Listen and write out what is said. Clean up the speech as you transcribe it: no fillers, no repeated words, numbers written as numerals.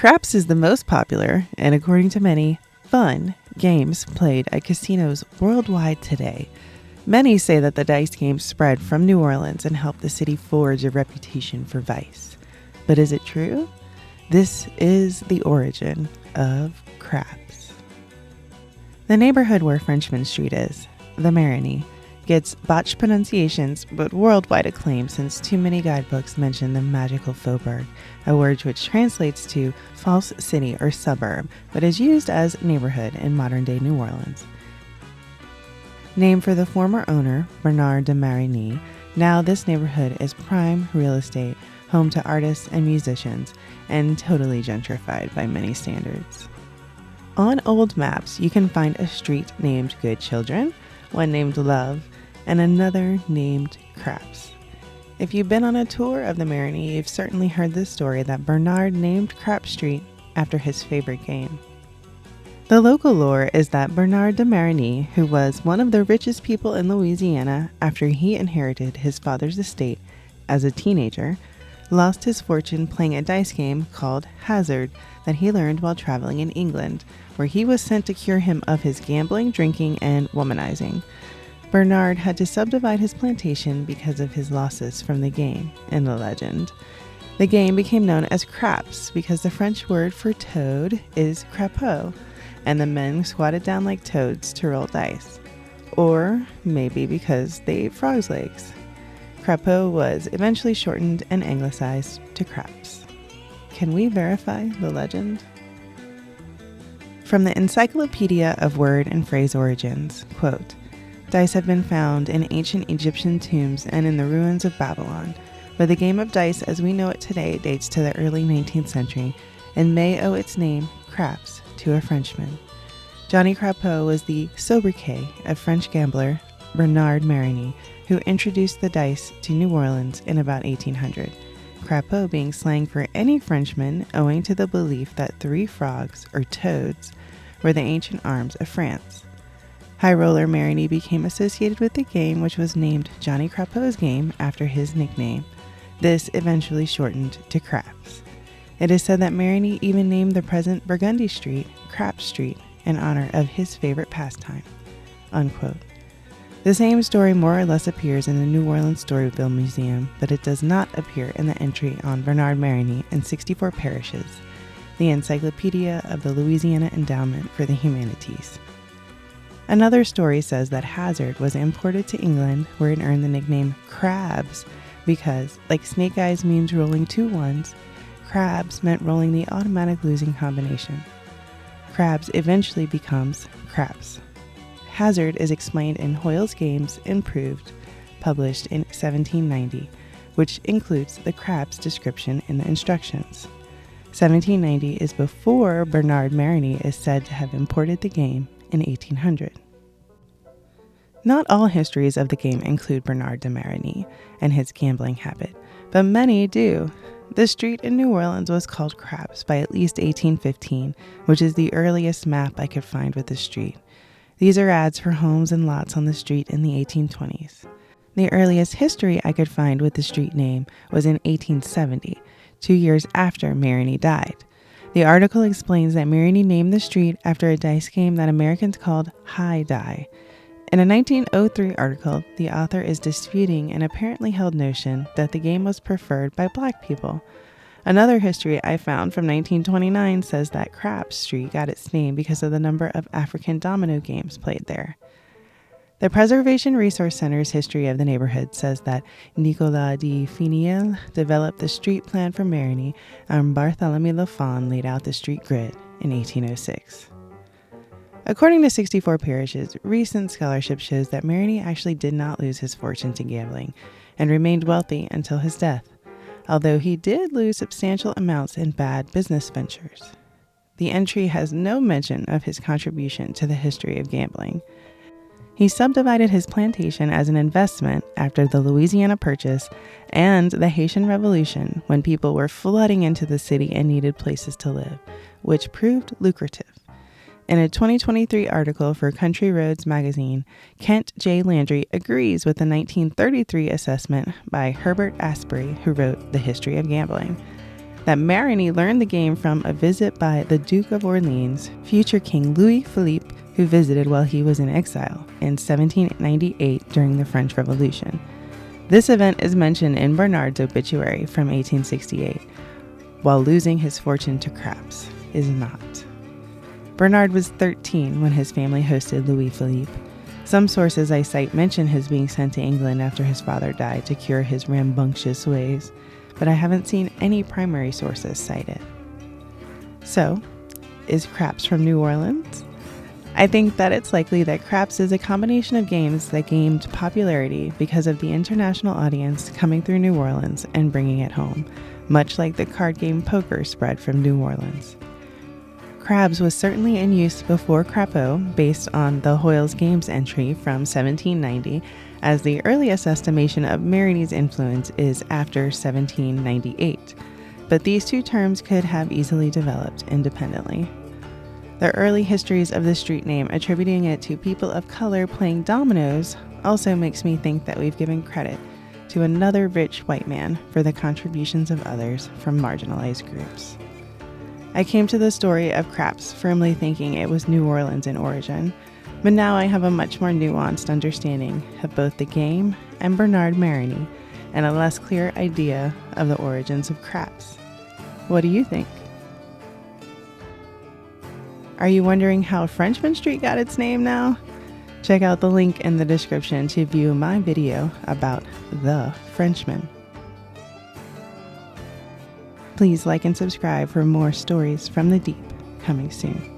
Craps is the most popular, and according to many, fun games played at casinos worldwide today. Many say that the dice game spread from New Orleans and helped the city forge a reputation for vice. But is it true? This is the origin of craps. The neighborhood where Frenchman Street is, the Marigny, gets botched pronunciations but worldwide acclaim since too many guidebooks mention the magical Faubourg, a word which translates to false city or suburb, but is used as neighborhood in modern-day New Orleans. Named for the former owner, Bernard Marigny, now this neighborhood is prime real estate, home to artists and musicians, and totally gentrified by many standards. On old maps, you can find a street named Good Children, one named Love, and another named Craps. If you've been on a tour of the Marigny, you've certainly heard the story that Bernard named Crap Street after his favorite game. The local lore is that Bernard Marigny, who was one of the richest people in Louisiana after he inherited his father's estate as a teenager, lost his fortune playing a dice game called Hazard that he learned while traveling in England, where he was sent to cure him of his gambling, drinking, and womanizing. Bernard had to subdivide his plantation because of his losses from the game in the legend. The game became known as craps because the French word for toad is crapaud, and the men squatted down like toads to roll dice. Or maybe because they ate frogs' legs. Crapaud was eventually shortened and anglicized to craps. Can we verify the legend? From the Encyclopedia of Word and Phrase Origins, quote, "Dice have been found in ancient Egyptian tombs and in the ruins of Babylon, but the game of dice as we know it today dates to the early 19th century and may owe its name, craps, to a Frenchman. Johnny Crapaud was the sobriquet of French gambler Bernard Marigny, who introduced the dice to New Orleans in about 1800. Crapaud being slang for any Frenchman owing to the belief that 3 frogs, or toads, were the ancient arms of France. High roller Marigny became associated with the game, which was named Johnny Crapaud's game after his nickname. This eventually shortened to craps. It is said that Marigny even named the present Burgundy Street Crap Street in honor of his favorite pastime." Unquote. The same story more or less appears in the New Orleans Storyville Museum, but it does not appear in the entry on Bernard Marigny and 64 parishes, the Encyclopedia of the Louisiana Endowment for the Humanities. Another story says that Hazard was imported to England, where it earned the nickname Crabs because, like Snake Eyes means rolling 2 ones, Crabs meant rolling the automatic losing combination. Crabs eventually becomes craps. Hazard is explained in Hoyle's Games Improved, published in 1790, which includes the craps description in the instructions. 1790 is before Bernard Marigny is said to have imported the game in 1800. Not all histories of the game include Bernard Marigny and his gambling habit, but many do. The street in New Orleans was called Craps by at least 1815, which is the earliest map I could find with the street. These are ads for homes and lots on the street in the 1820s. The earliest history I could find with the street name was in 1870, 2 years after Marigny died. The article explains that Marigny named the street after a dice game that Americans called high die. In a 1903 article, the author is disputing an apparently held notion that the game was preferred by black people. Another history I found from 1929 says that Craps Street got its name because of the number of African domino games played there. The Preservation Resource Center's history of the neighborhood says that Nicolas de Finiel developed the street plan for Marigny and Barthélemy Lafon laid out the street grid in 1806. According to 64 parishes, recent scholarship shows that Marigny actually did not lose his fortune to gambling and remained wealthy until his death, although he did lose substantial amounts in bad business ventures. The entry has no mention of his contribution to the history of gambling. He subdivided his plantation as an investment after the Louisiana Purchase and the Haitian Revolution, when people were flooding into the city and needed places to live, which proved lucrative. In a 2023 article for Country Roads magazine, Kent J. Landry agrees with the 1933 assessment by Herbert Asprey, who wrote The History of Gambling. that Marigny learned the game from a visit by the Duke of Orleans, future King Louis Philippe, who visited while he was in exile in 1798 during the French Revolution. This event is mentioned in Bernard's obituary from 1868, while losing his fortune to craps is not. Bernard was 13 when his family hosted Louis Philippe. Some sources I cite mention his being sent to England after his father died to cure his rambunctious ways, but I haven't seen any primary sources cite it. So, is craps from New Orleans? I think that it's likely that craps is a combination of games that gained popularity because of the international audience coming through New Orleans and bringing it home, much like the card game poker spread from New Orleans. Crabs was certainly in use before crapeau, based on the Hoyle's Games entry from 1790, as the earliest estimation of Marigny's influence is after 1798, but these two terms could have easily developed independently. The early histories of the street name attributing it to people of color playing dominoes also makes me think that we've given credit to another rich white man for the contributions of others from marginalized groups. I came to the story of craps firmly thinking it was New Orleans in origin, but now I have a much more nuanced understanding of both the game and Bernard Marigny, and a less clear idea of the origins of craps. What do you think? Are you wondering how Frenchmen Street got its name now? Check out the link in the description to view my video about the Frenchman. Please like and subscribe for more stories from the deep coming soon.